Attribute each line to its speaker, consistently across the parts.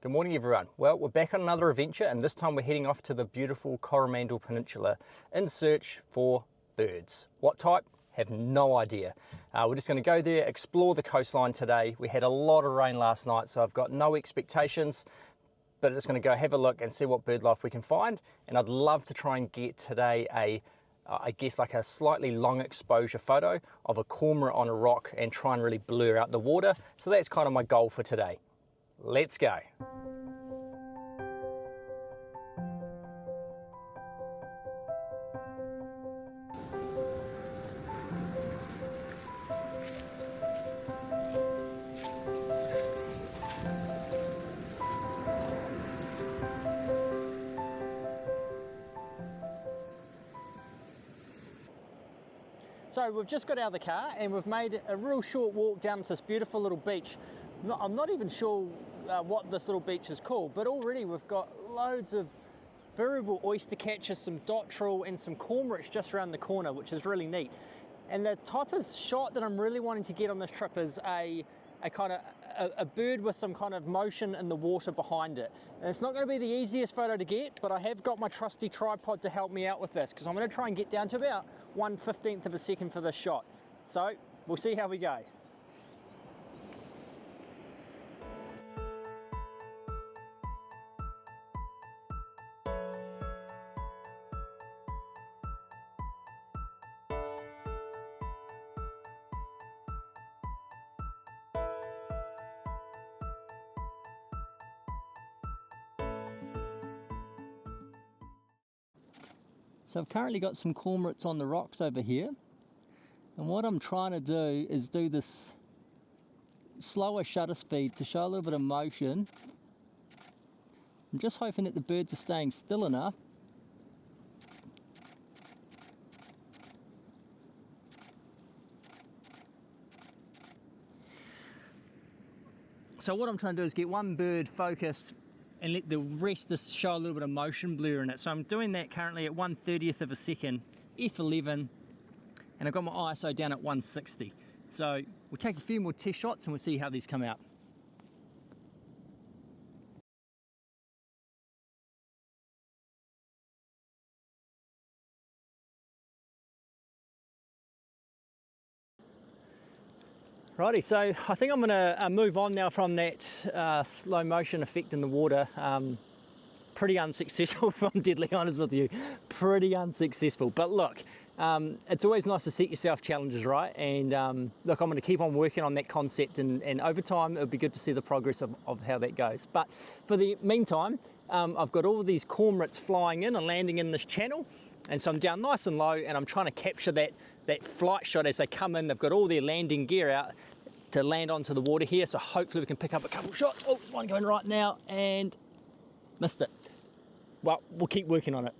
Speaker 1: Good morning everyone. Well, we're back on another adventure and this time we're heading off to the beautiful Coromandel Peninsula in search for birds. What type? Have no idea. We're just going to go there, explore the coastline today. We had a lot of rain last night, so I've got no expectations, but just going to go have a look and see what bird life we can find. And I'd love to try and get today I guess like a slightly long exposure photo of a cormorant on a rock and try and really blur out the water. So that's kind of my goal for today. Let's go. So we've just got out of the car and we've made a real short walk down to this beautiful little beach. I'm not even sure what this little beach is called, but already we've got loads of variable oyster catchers, some dotterel and some cormorants just around the corner, which is really neat. And the type of shot that I'm really wanting to get on this trip is a bird with some kind of motion in the water behind it. And it's not going to be the easiest photo to get, but I have got my trusty tripod to help me out with this because I'm going to try and get down to about 1/15 of a second for this shot. So we'll see how we go. So I've currently got some cormorants on the rocks over here, and what I'm trying to do is do this slower shutter speed to show a little bit of motion. I'm just hoping that the birds are staying still enough. So what I'm trying to do is get one bird focused and let the rest just show a little bit of motion blur in it. So I'm doing that currently at 1/30th of a second, f11, and I've got my ISO down at 160. So we'll take a few more test shots and we'll see how these come out. Righty, so I think I'm going to move on now from that slow motion effect in the water. Pretty unsuccessful, if I'm deadly honest with you. Pretty unsuccessful. But look, it's always nice to set yourself challenges, right? And look, I'm going to keep on working on that concept, and over time it'll be good to see the progress of how that goes. But for the meantime, I've got all of these cormorants flying in and landing in this channel, and so I'm down nice and low and I'm trying to capture that flight shot as they come in. They've got all their landing gear out to land onto the water here, so hopefully we can pick up a couple of shots. Oh, one going right now and missed it. Well, we'll keep working on it.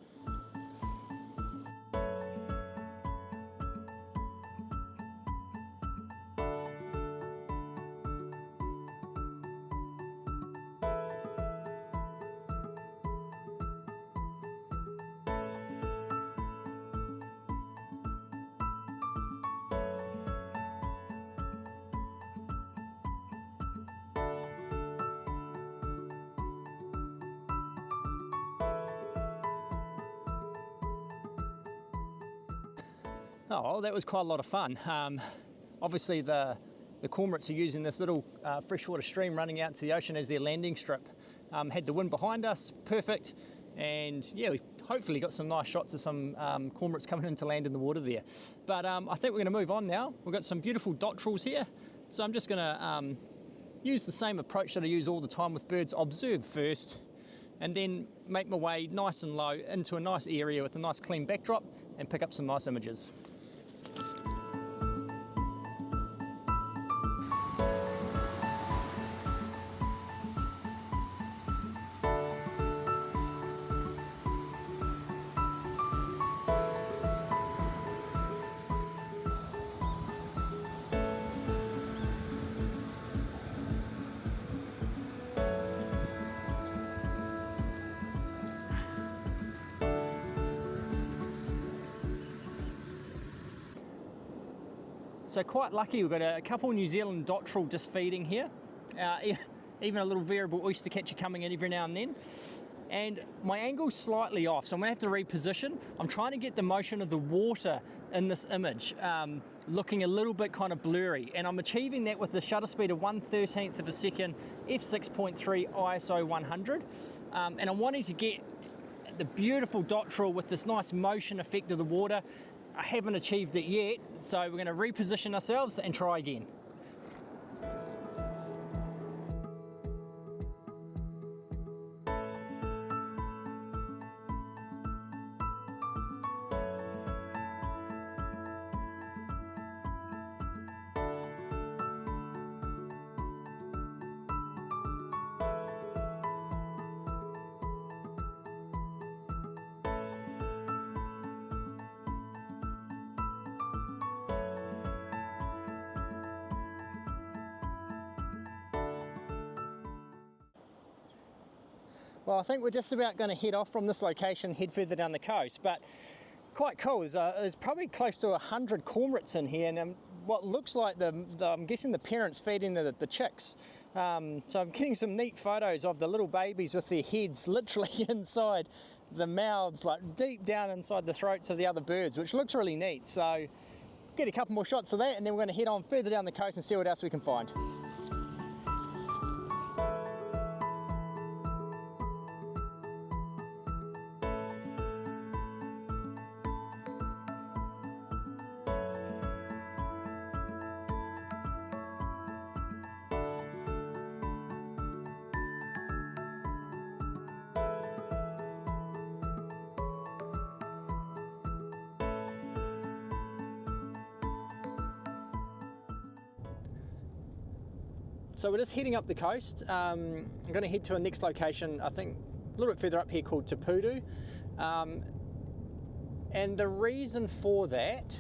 Speaker 1: Oh, well, that was quite a lot of fun. Obviously the cormorants are using this little freshwater stream running out to the ocean as their landing strip. Had the wind behind us, perfect, and yeah, we hopefully got some nice shots of some cormorants coming in to land in the water there. But I think we're going to move on now. We've got some beautiful dotterels here, so I'm just going to use the same approach that I use all the time with birds. Observe first, and then make my way nice and low into a nice area with a nice clean backdrop and pick up some nice images. So quite lucky, we've got a couple New Zealand dotterel just feeding here. even a little variable oyster catcher coming in every now and then. And my angle's slightly off, so I'm gonna have to reposition. I'm trying to get the motion of the water in this image looking a little bit kind of blurry, and I'm achieving that with the shutter speed of 1/13 of a second, f6.3 ISO 100, and I'm wanting to get the beautiful dotterel with this nice motion effect of the water. I haven't achieved it yet, so we're going to reposition ourselves and try again. Well, I think we're just about going to head off from this location, head further down the coast, but quite cool. There's probably close to 100 cormorants in here, and what looks like I'm guessing the parents feeding the chicks. So I'm getting some neat photos of the little babies with their heads literally inside the mouths, like deep down inside the throats of the other birds, which looks really neat. So get a couple more shots of that, and then we're going to head on further down the coast and see what else we can find. So we're just heading up the coast. I'm going to head to a next location, I think a little bit further up here, called Tapuru. And the reason for that,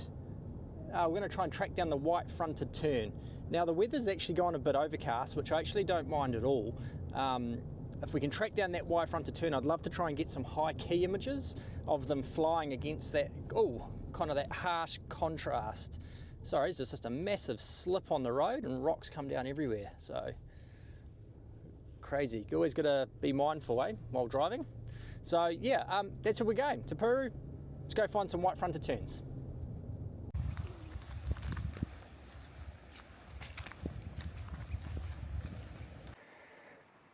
Speaker 1: we're going to try and track down the white-fronted tern. Now the weather's actually gone a bit overcast, which I actually don't mind at all. If we can track down that white-fronted tern, I'd love to try and get some high key images of them flying against that, kind of that harsh contrast. Sorry, there's just a massive slip on the road and rocks come down everywhere, so crazy. You always got to be mindful, while driving. So yeah, that's where we're going, to Peru. Let's go find some white-fronted terns.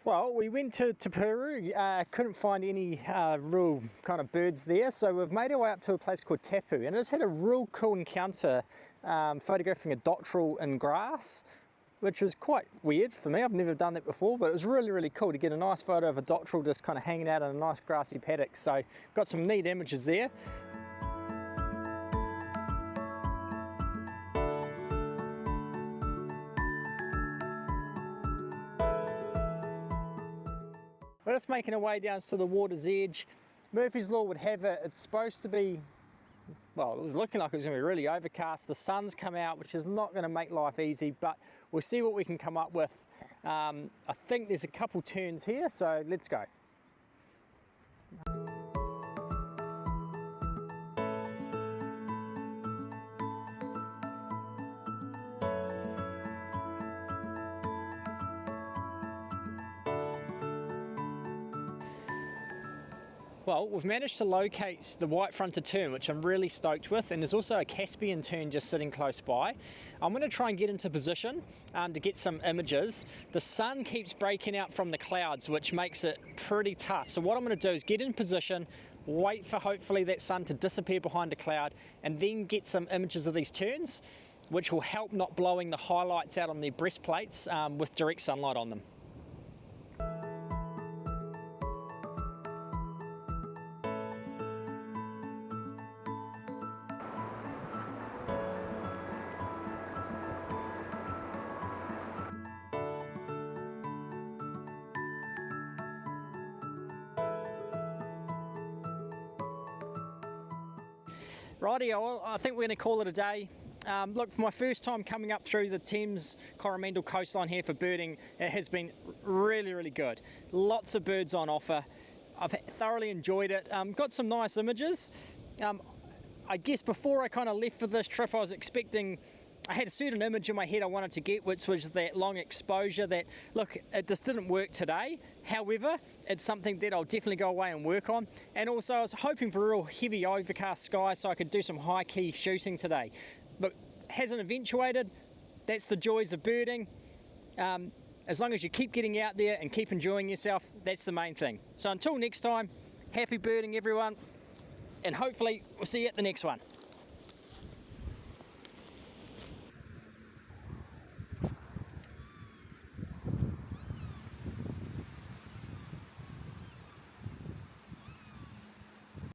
Speaker 1: Well, we went to Peru, couldn't find any real kind of birds there, so we've made our way up to a place called Tapu, and I just had a real cool encounter photographing a dotterel in grass, which was quite weird for me. I've never done that before, but it was really, really cool to get a nice photo of a dotterel just kind of hanging out in a nice grassy paddock. So got some neat images there. We're just making our way down to the water's edge. Murphy's Law would have it, it's supposed to be, well, it was looking like it was going to be really overcast. The sun's come out, which is not going to make life easy, but we'll see what we can come up with. I think there's a couple terns here, so let's go. Well, we've managed to locate the white-fronted tern, which I'm really stoked with, and there's also a Caspian tern just sitting close by. I'm going to try and get into position to get some images. The sun keeps breaking out from the clouds, which makes it pretty tough. So what I'm going to do is get in position, wait for hopefully that sun to disappear behind a cloud, and then get some images of these terns, which will help not blowing the highlights out on their breastplates with direct sunlight on them. Rightio, well, I think we're going to call it a day. Look, for my first time coming up through the Thames Coromandel coastline here for birding, it has been really, really good. Lots of birds on offer. I've thoroughly enjoyed it. Got some nice images. I guess before I kind of left for this trip, I was expecting I had a certain image in my head I wanted to get, which was that long exposure that, look, it just didn't work today. However, it's something that I'll definitely go away and work on. And also I was hoping for a real heavy overcast sky so I could do some high key shooting today. Look, hasn't eventuated. That's the joys of birding. As long as you keep getting out there and keep enjoying yourself, that's the main thing. So until next time, happy birding everyone, and hopefully we'll see you at the next one.